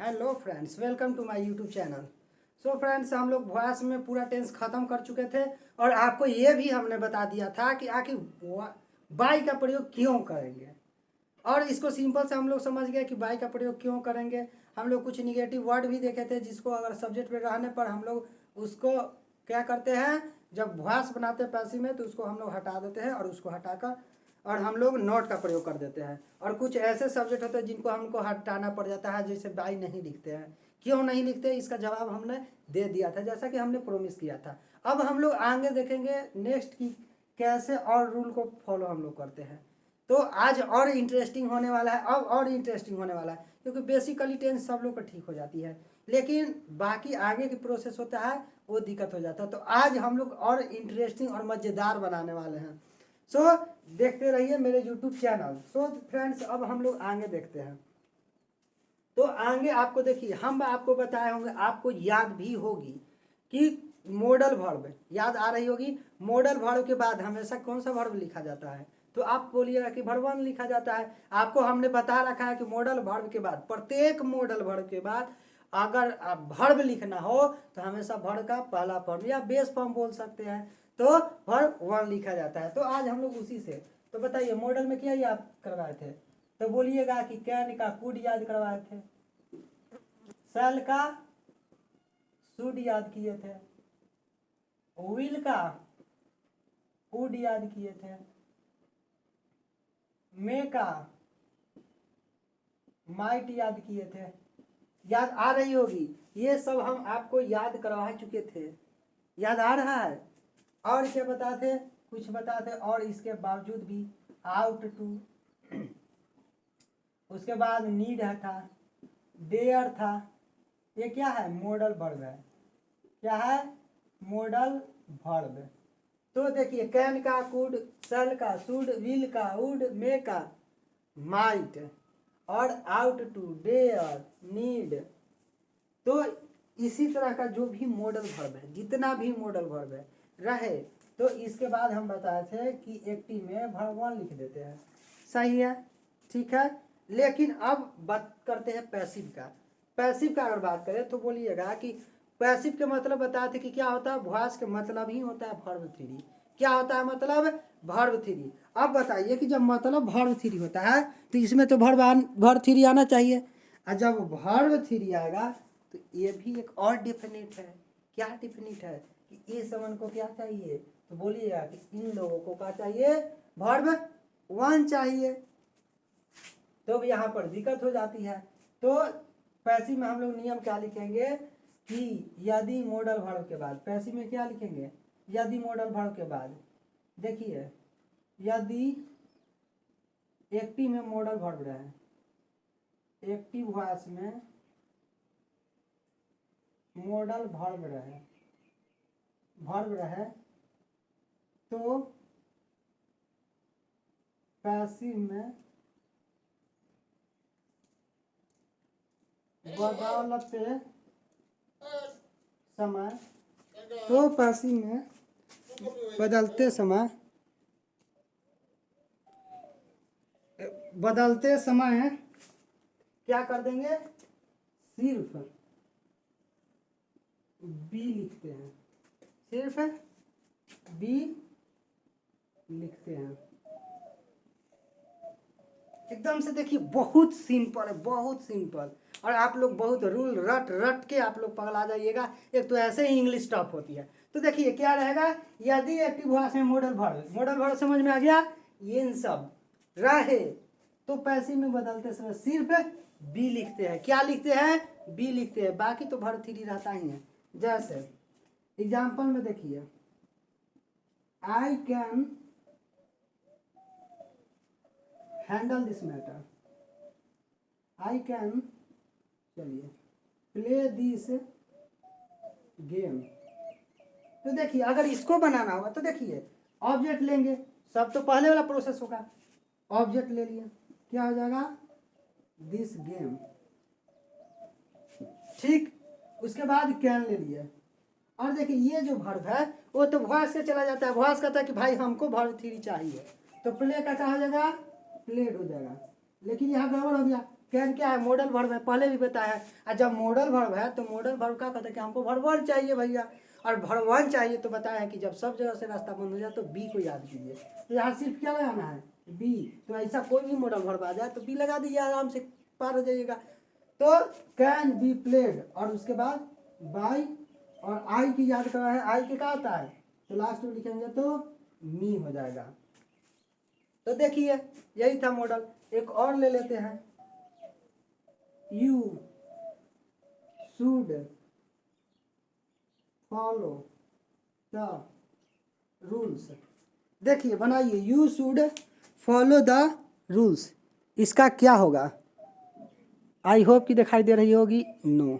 Hello friends, welcome to my YouTube channel. So friends, हम लोग voice में पूरा टेंस ख़त्म कर चुके थे और आपको ये भी हमने बता दिया था कि आखिर बाई का प्रयोग क्यों करेंगे। और इसको सिंपल से हम लोग समझ गए कि बाई का प्रयोग क्यों करेंगे। हम लोग कुछ निगेटिव वर्ड भी देखे थे जिसको अगर सब्जेक्ट में रहने पर हम लोग उसको क्या करते हैं, जब वॉइस बनाते हैं पैसिव में तो उसको हम लोग हटा देते हैं और उसको हटाकर और हम लोग नॉट का प्रयोग कर देते हैं। और कुछ ऐसे सब्जेक्ट होते हैं जिनको हमको हटाना पड़ जाता है, जैसे बाई नहीं लिखते हैं। क्यों नहीं लिखते, इसका जवाब हमने दे दिया था, जैसा कि हमने प्रोमिस किया था। अब हम लोग आगे देखेंगे नेक्स्ट की कैसे और रूल को फॉलो हम लोग करते हैं। तो आज और इंटरेस्टिंग होने वाला है, अब और इंटरेस्टिंग होने वाला है, क्योंकि बेसिकली टेंस सब लोग का ठीक हो जाती है, लेकिन बाकी आगे की प्रोसेस होता है वो दिक्कत हो जाता है। तो आज हम लोग और इंटरेस्टिंग और मज़ेदार बनाने वाले हैं। सो देखते रहिए मेरे यूट्यूब चैनल। सो फ्रेंड्स, अब हम लोग आगे देखते हैं। तो आगे आपको देखिए, हम आपको बताए होंगे, आपको याद भी होगी कि मॉडल वर्ब याद आ रही होगी। मॉडल वर्ब के बाद हमेशा कौन सा वर्ब लिखा जाता है, तो आप बोलिएगा कि वर्ब वन लिखा जाता है। आपको हमने बता रखा है कि मॉडल वर्ब के बाद, प्रत्येक मॉडल वर्ब के बाद अगर वर्ब लिखना हो तो हमेशा वर्ब का पहला फॉर्म या बेस फॉर्म बोल सकते हैं, तो वर्ब वन लिखा जाता है। तो आज हम लोग उसी से, तो बताइए मॉडल में क्या याद करवाए थे, तो बोलिएगा कि कैन का कुड याद करवाए थे, सेल का शुड याद किए थे, विल का वुड याद किए थे, मे का माइट याद किए थे। याद आ रही होगी, ये सब हम आपको याद करवा चुके थे। याद आ रहा है। और क्या बताते, कुछ बताते और इसके बावजूद भी आउट टू, उसके बाद नीड था, डेयर था। ये क्या है, मॉडल वर्ब है। क्या है, मॉडल वर्ब। तो देखिए कैन का कुड, सेल का शुड, विल का वुड, मे का माइट और आउट टू, डेयर, नीड। तो इसी तरह का जो भी मॉडल वर्ब है, जितना भी मॉडल वर्ब है रहे, तो इसके बाद हम बताए थे कि एक्टिव में वर्ब वन लिख देते हैं। सही है, ठीक है। लेकिन अब बात करते हैं पैसिव का। पैसिव का अगर बात करें तो बोलिएगा कि पैसिव के मतलब बताए थे कि क्या होता है, वॉइस के मतलब ही होता है वर्ब थ्री। क्या होता है मतलब, वर्ब थ्री। अब बताइए कि जब मतलब वर्ब थ्री होता है तो इसमें तो वर्ब थ्री आना चाहिए, और जब वर्ब थ्री आएगा तो ये भी एक और डिफिनिट है। क्या डिफिनिट है कि ये समन को क्या चाहिए, तो बोलिएगा कि इन लोगों को क्या चाहिए, वर्ब वन चाहिए। तो यहाँ पर दिक्कत हो जाती है। तो पैसिव में हम लोग नियम क्या लिखेंगे कि यदि मॉडल वर्ब के बाद, पैसिव में क्या लिखेंगे, यदि मॉडल वर्ब के बाद, देखिए यदि एक्टिव में मॉडल वर्ब रहे, एक्टिव वॉइस में मॉडल वर्ब रहे तो पैसिव में बदलते समय, तो पैसिव में बदलते समय क्या कर देंगे, सिर्फ बी लिखते हैं, सिर्फ बी लिखते हैं। एकदम से देखिए बहुत सिंपल है, बहुत सिंपल। और आप लोग बहुत रूल रट रट के आप लोग पगला जाइएगा, एक तो ऐसे ही इंग्लिश टफ होती है। तो देखिए क्या रहेगा, यदि एक्टिव वॉइस में मॉडल वर्ब समझ में आ गया, ये इन सब रहे तो पैसिव में बदलते समय सिर्फ बी लिखते हैं। क्या लिखते हैं, बी लिखते हैं, बाकी तो वर्ब थ्री रहता ही है। जैसे एग्जाम्पल में देखिए, I can handle this matter, I can, चलिए प्ले दिस गेम। तो देखिए अगर इसको बनाना होगा तो देखिए ऑब्जेक्ट लेंगे, सब तो पहले वाला प्रोसेस होगा। ऑब्जेक्ट ले लिया, क्या हो जाएगा, दिस गेम, ठीक। उसके बाद कैन ले लिया, और देखिए ये जो वर्ब है वो तो वॉइस से चला जाता है। वॉइस कहता है कि भाई हमको वर्ब थ्री चाहिए, तो प्ले का क्या हो जाएगा, प्लेड हो जाएगा। लेकिन यहाँ गड़बड़ हो गया, कैन क्या है? मॉडल वर्ब है, पहले भी बताया है। और जब मॉडल वर्ब है तो मॉडल वर्ब क्या कहते हैं कि हमको वर्ब 1 चाहिए भैया, और वर्ब 1 चाहिए तो बताया है कि जब सब जगह से रास्ता बंद हो जाए तो बी को याद कीजिए। तो यहाँ सिर्फ क्या लगाना है? बी। तो ऐसा कोई भी मॉडल वर्ब आ जाए तो बी लगा दीजिए, आराम से पार हो जाइएगा। तो कैन बी प्लेड, और उसके बाद बाई, और आई की याद करा है, आई के क्या आता है? तो लास्ट में लिखेंगे तो मी हो जाएगा। तो देखिए यही था मॉडल। एक और ले लेते हैं, you should follow the rules. देखिए बनाइए, you should follow the rules, इसका क्या होगा? आई होप कि दिखाई दे रही होगी। नो,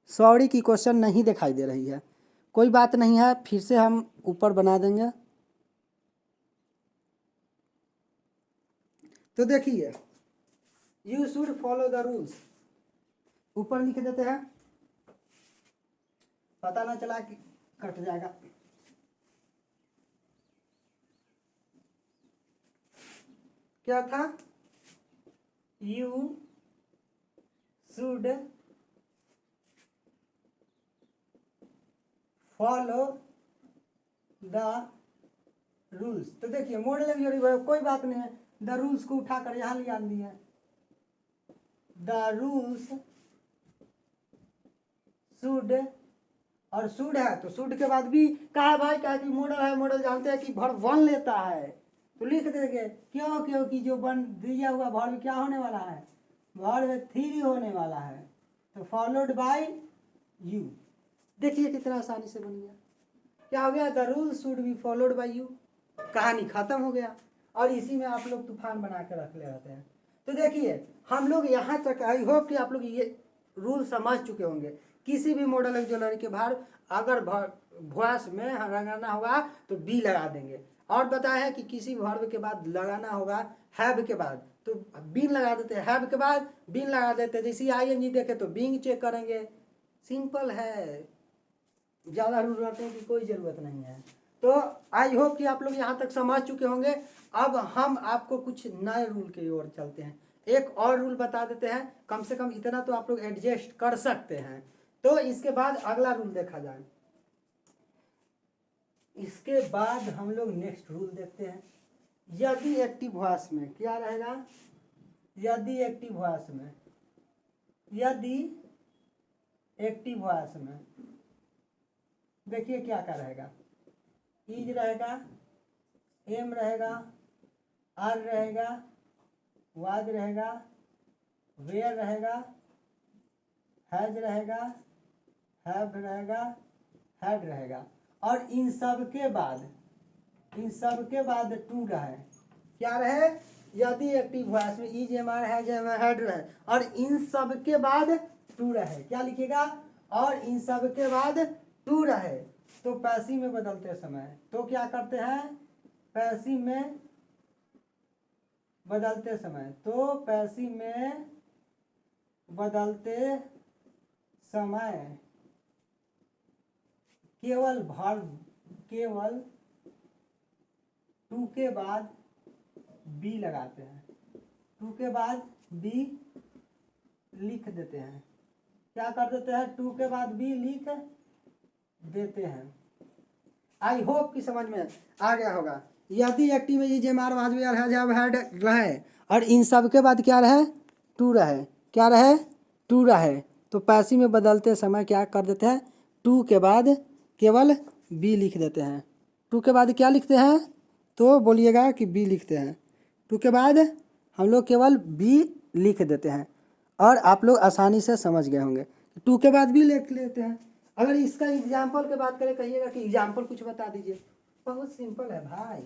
सॉरी की क्वेश्चन नहीं दिखाई दे रही है। कोई बात नहीं है, फिर से हम ऊपर बना देंगे। तो देखिए, you should follow the rules ऊपर लिख देते हैं, पता ना चला कि कट जाएगा। क्या था? You should follow the rules. तो देखिए मॉडल कोई बात नहीं है, द रूल्स को उठाकर यहाँ ले आन दिए। द रूल्स शुड, और शुड है तो शुड के बाद भी कहा भाई, क्या कि मॉडल है, मॉडल जानते हैं कि वर्ब 1 लेता है, तो लिख देंगे। क्यों? क्योंकि जो बन दिया हुआ वर्ब क्या होने वाला है? वर्ब 3 होने वाला है। तो फॉलोड बाय यू। देखिए कितना आसानी से बन गया। क्या हो गया? The rule should be followed by you, कहानी खत्म हो गया। और इसी में आप लोग तूफान बना के रख ले रहते हैं। तो देखिए हम लोग यहाँ तक, आई होप कि आप लोग ये रूल समझ चुके होंगे। किसी भी मॉडल एक्जुलरी के बाहर अगर वॉइस में लगाना होगा तो बी लगा देंगे, और बताया है कि किसी वर्ब के बाद लगाना होगा हैव के बाद तो बीन लगा देते हैं, हैव के बाद बीन लगा देते हैं। जैसे ING देखे तो बीइंग चेक करेंगे। सिंपल है, ज़्यादा रूल रटने की कोई ज़रूरत नहीं है। तो आई होप कि आप लोग यहाँ तक समझ चुके होंगे। अब हम आपको कुछ नए रूल की ओर चलते हैं। एक और रूल बता देते हैं, कम से कम इतना तो आप लोग एडजस्ट कर सकते हैं। तो इसके बाद अगला रूल देखा जाए। इसके बाद हम लोग नेक्स्ट रूल देखते हैं। यदि एक्टिव वॉइस में क्या रहेगा? यदि एक्टिव वॉइस में, यदि एक्टिव वॉइस में देखिए क्या क्या रहेगा? इज रहेगा, एम रहेगा, आर रहेगा, वाज रहेगा, वेयर रहेगा, हैज रहेगा, हैव रहेगा, हैड रहेगा, और इन सब के बाद टू रहे। क्या रहे? यदि एक्टिव वॉइस में is, am, are, has, am, had रहे, और इन सब के बाद टू रहे। क्या लिखिएगा? और इन सब के बाद टू रहे। तो पैसिव में बदलते समय तो क्या करते हैं? पैसिव में बदलते समय, तो पैसिव में बदलते समय केवल टू के बाद बी लगाते हैं, टू के बाद बी लिख देते हैं। क्या कर देते हैं? टू के बाद बी लिख देते हैं। आई होप कि समझ में आ गया होगा। यदि एक्टिव में is, am, are, was, were, has, have, had रहे, और इन सब के बाद क्या रहे? टू रहे। क्या रहे? टू रहे। तो पैसिव में बदलते समय क्या कर देते हैं? टू के बाद केवल बी लिख देते हैं। टू के बाद क्या लिखते हैं? तो बोलिएगा कि बी लिखते हैं। टू के बाद हम लोग केवल बी लिख देते हैं, और आप लोग आसानी से समझ गए होंगे। टू के बाद बी लिख लेते हैं। अगर इसका एग्जाम्पल की बात करें, कहिएगा कि एग्जाम्पल कुछ बता दीजिए। बहुत सिंपल है भाई।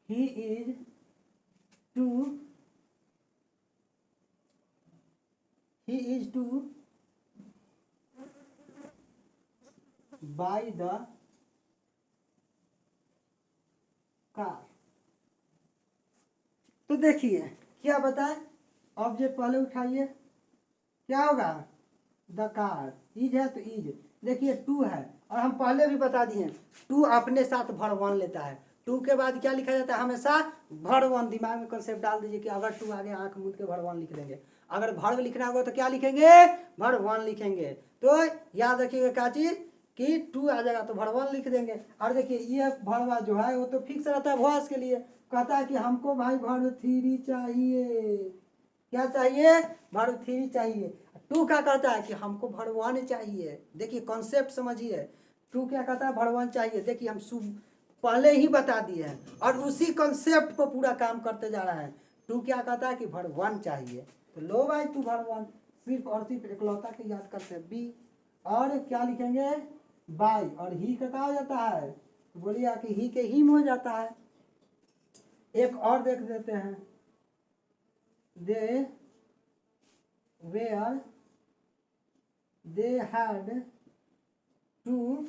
He is to buy the car. तो देखिए क्या बताए, ऑब्जेक्ट पहले उठाइए, क्या होगा? The car. इज है तो इज, देखिए टू है, और हम पहले भी बता दिए टू अपने साथ वर्ब 1 लेता है। टू के बाद क्या लिखा जाता है हमेशा भर1। दिमाग में कंसेप्ट डाल दीजिए कि अगर टू आगे आंख मूंद के भर1 लिख देंगे, अगर भर लिखना होगा तो क्या लिखेंगे, भर1 लिखेंगे। तो याद रखिएगा क्या चीज कि टू आ जाएगा तो भर1 लिख देंगे। और देखिए ये भरवा जो है वो तो फिक्स रहता है वॉइस के लिए, कहता है कि हमको भाई भर3 चाहिए, क्या चाहिए, भर3 चाहिए। टू क्या कहता है कि हमको भर1 चाहिए। देखिए कॉन्सेप्ट समझिए, टू क्या कहता है, भर1 चाहिए। देखिए हम पहले ही बता दिए हैं और उसी कॉन्सेप्ट पर पूरा काम करते जा रहा है। टू क्या कहता है कि भर1 चाहिए, तो लो भाई टू भर1, सिर्फ और सिर्फ इकलौता के याद करते हैं बी। और क्या लिखेंगे, बाई। और ही का क्या हो जाता है, तो बोलिए कि ही के हिम हो जाता है। एक और देख देते हैं, they where they had to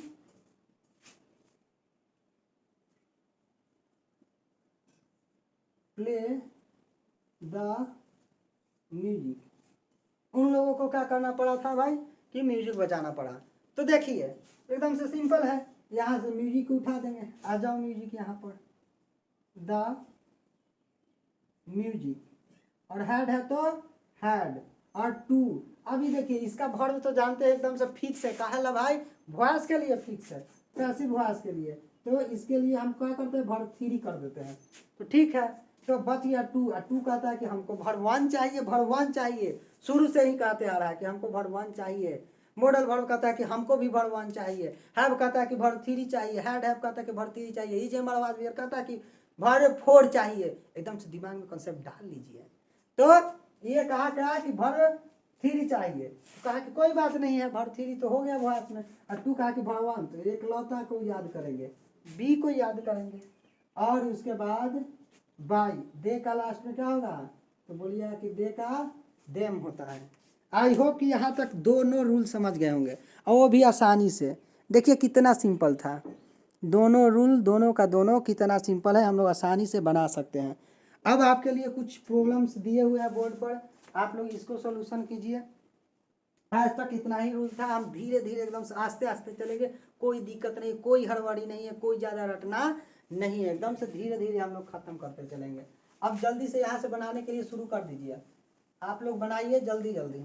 play the music. उन लोगों को क्या करना पड़ा था भाई कि म्यूजिक बजाना पड़ा। तो देखिए एकदम से सिंपल है, यहाँ से म्यूजिक उठा देंगे, आ जाओ म्यूजिक यहाँ पर, द म्यूजिक। और हैड है तो हैड, और टू। अभी देखिए इसका वर्ब तो जानते हैं एकदम से फिक्स है, कहा ला भाई वॉइस के लिए फिक्स है, पैसिव वॉइस के लिए। तो इसके लिए हम क्या करते हैं, भर3 कर देते हैं। तो ठीक है, तो बच गया टू। और टू कहता है कि हमको भर1 चाहिए, भर1 चाहिए, शुरू से ही कहते आ रहा है कि हमको भर1 चाहिए। मॉडल वर्ब कहता है कि हमको भी भर1 चाहिए। हैव कहता है कि भर3 चाहिए। हैड हैव कहता है कि भर3 चाहिए। इज एमआर कहता है कि भर4 चाहिए। एकदम से दिमाग में कंसेप्ट डाल लीजिए। तो ये कहा क्या कि भर3 चाहिए, तो कहा कि कोई बात नहीं है, भर3 तो हो गया वॉइस में। और टू कहा कि भर1, तो एकलौता को याद करेंगे, बी को याद करेंगे। और उसके बाद बाई, दे का लास्ट में क्या होगा, तो बोलिए कि दे का देम होता है। आई होप कि यहाँ तक दोनों रूल समझ गए होंगे, और वो भी आसानी से। देखिए कितना सिंपल था, दोनों रूल दोनों का दोनों कितना सिंपल है, हम लोग आसानी से बना सकते हैं। अब आपके लिए कुछ प्रॉब्लम्स दिए हुए हैं बोर्ड पर, आप लोग इसको सॉल्यूशन कीजिए। आज तक इतना ही रूल था, हम धीरे धीरे एकदम से आस्ते आस्ते चलेंगे, कोई दिक्कत नहीं, कोई हड़बड़ी नहीं है, कोई ज़्यादा रटना नहीं है, एकदम से धीरे धीरे हम लोग खत्म करते चलेंगे। अब जल्दी से यहाँ से बनाने के लिए शुरू कर दीजिए, आप लोग बनाइए जल्दी जल्दी।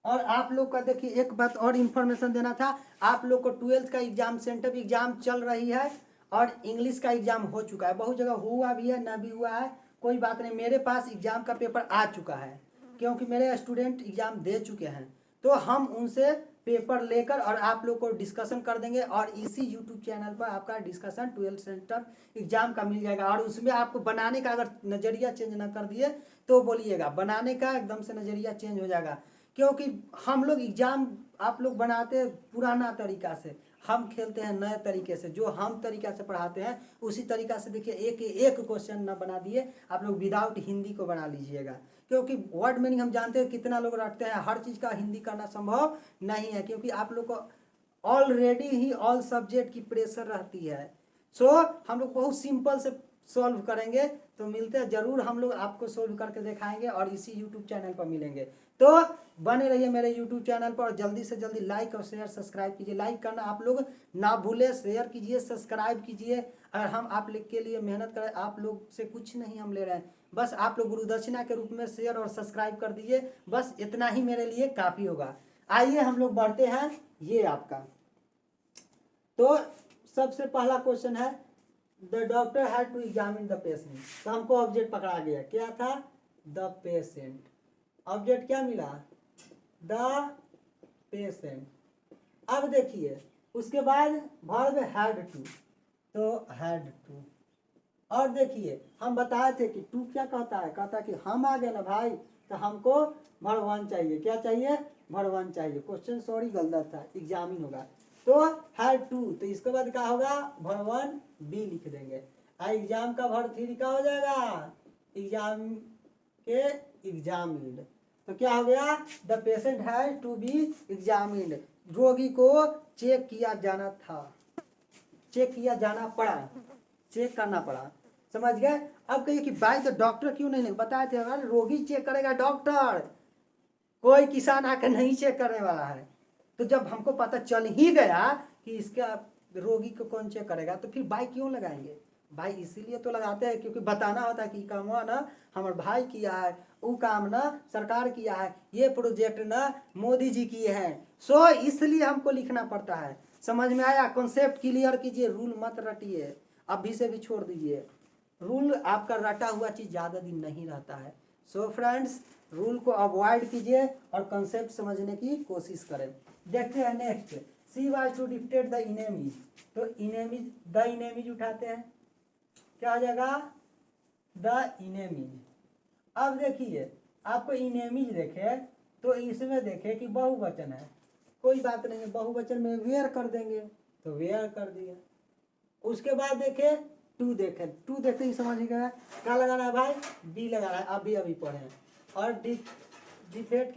और आप लोग का देखिए एक बात और इन्फॉर्मेशन देना था, आप लोग को 12th का एग्जाम सेंटर एग्जाम चल रही है और इंग्लिश का एग्जाम हो चुका है, बहुत जगह हुआ भी है, ना भी हुआ है, कोई बात नहीं। मेरे पास एग्जाम का पेपर आ चुका है क्योंकि मेरे स्टूडेंट एग्जाम दे चुके हैं, तो हम उनसे पेपर लेकर और आप लोग को डिस्कशन कर देंगे। और इसी यूट्यूब चैनल पर आपका डिस्कशन 12th सेंटर एग्जाम का मिल जाएगा। और उसमें आपको बनाने का अगर नज़रिया चेंज ना कर दिए तो बोलिएगा, बनाने का एकदम से नज़रिया चेंज हो जाएगा। क्योंकि हम लोग एग्जाम आप लोग बनाते हैं पुराना तरीका से, हम खेलते हैं नए तरीके से, जो हम तरीका से पढ़ाते हैं उसी तरीका से। देखिए एक एक क्वेश्चन ना बना दिए, आप लोग विदाउट हिंदी को बना लीजिएगा, क्योंकि वर्ड मीनिंग हम जानते हैं कितना लोग रटते हैं, हर चीज़ का हिंदी करना संभव नहीं है, क्योंकि आप लोग को ऑलरेडी ही ऑल सब्जेक्ट की प्रेशर रहती है। सो हम लोग बहुत सिंपल से सॉल्व करेंगे, तो मिलते हैं जरूर, हम लोग आपको सॉल्व करके दिखाएंगे और इसी यूट्यूब चैनल पर मिलेंगे। तो बने रहिए मेरे यूट्यूब चैनल पर, और जल्दी से जल्दी लाइक और शेयर सब्सक्राइब कीजिए। लाइक करना आप लोग ना भूले, शेयर कीजिए, सब्सक्राइब कीजिए। अगर हम आप लोग के लिए मेहनत करें, आप लोग से कुछ नहीं हम ले रहे हैं, बस आप लोग गुरुदक्षिणा के रूप में शेयर और सब्सक्राइब कर दीजिए, बस इतना ही मेरे लिए काफ़ी होगा। आइए हम लोग बढ़ते हैं, ये आपका तो सबसे पहला क्वेश्चन है, the doctor had to examine the patient. तो हमको ऑब्जेक्ट पकड़ा गया, क्या था, द पेशेंट। ऑब्जेक्ट क्या मिला, द पेशेंट। अब देखिए उसके बाद वर्ब हैड टू, तो हैड टू। और देखिए हम बताए थे कि टू क्या कहता है, कहता है कि हम आ गए ना भाई, तो हमको भर1 चाहिए, क्या चाहिए, भर1 चाहिए। क्वेश्चन सॉरी गलत था, एग्जामिन होगा। तो हैड टू, तो इसके बाद क्या होगा, भर1 बी लिख देंगे। एग्जाम का भर3 क्या हो जाएगा, एग्जाम के एग्जामिन्ड। तो क्या हो गया, the patient has to be examined. रोगी को चेक किया जाना था, चेक किया जाना पड़ा, चेक करना पड़ा, समझ गए। अब कहिए कि भाई तो डॉक्टर क्यों नहीं बताए थे, अगर रोगी चेक करेगा डॉक्टर, कोई किसान आकर नहीं चेक करने वाला है। तो जब हमको पता चल ही गया कि इसका रोगी को कौन चेक करेगा, तो फिर बाई क्यों लगाएंगे? भाई इसीलिए तो लगाते हैं क्योंकि बताना होता है कि काम ना हमारे भाई किया है, वो काम ना सरकार किया है, ये प्रोजेक्ट ना मोदी जी किए हैं। सो इसलिए हमको लिखना पड़ता है। समझ में आया? कॉन्सेप्ट क्लियर कीजिए, रूल मत रटिए, अभी से भी छोड़ दीजिए। रूल आपका रटा हुआ चीज़ ज़्यादा दिन नहीं रहता है। सो फ्रेंड्स, रूल को अवॉइड कीजिए और कंसेप्ट समझने की कोशिश करें। देखते हैं next, she was to dictate the enemies. तो इनेमीज, द इनेमीज उठाते हैं, क्या हो जाएगा? The enemies. अब देखिए, आपको इनेमीज देखे तो इसमें देखे कि बहुवचन है, कोई बात नहीं है, बहुवचन में वेयर कर देंगे तो वेयर कर दिया। उसके बाद देखे टू, देखे टू देखते ही समझ गया क्या लगाना है भाई, बी लगाना है, अभी अभी पढ़े। और डिफेक्ट